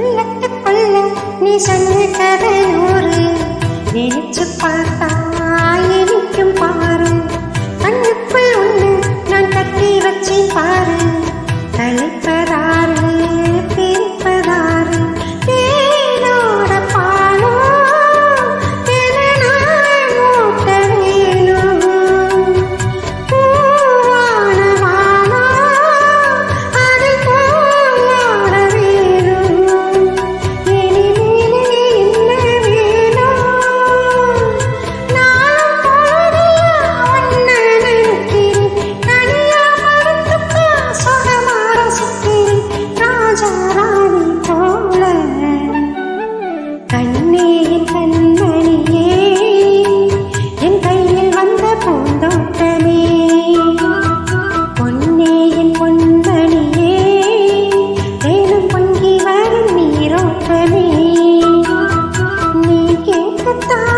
உள்ளத்துக்குள்ள நீ சொன்ன கதை நூறு நினைச்சு பார்த்தா எனக்கும் பாரு கண்ணுக்குள் ஒண்ணு நான் கட்டி வச்சேன் பாரு கழிப்பதாரு பிரிப்பதாரு தேனோட பாலோ எதனால் மூட்ட வேணும் பூவான வானோ அதை போட வேணும் இனிமேலே என்ன வேணும் நான் போதையா ஒன்ன நினைக்கிறேன் தனியா மறந்துக்கா சுகமாற சுக்கிறேன் ராஜா ராணி போல கண்ணே என் கண்மணியே என் கையில் வந்த பூந்தோட்டமே பொன்னே என் பொன்மணியே தேனும் பொங்கி வரும் நீரோட்டமே நீ கேட்கத்தான்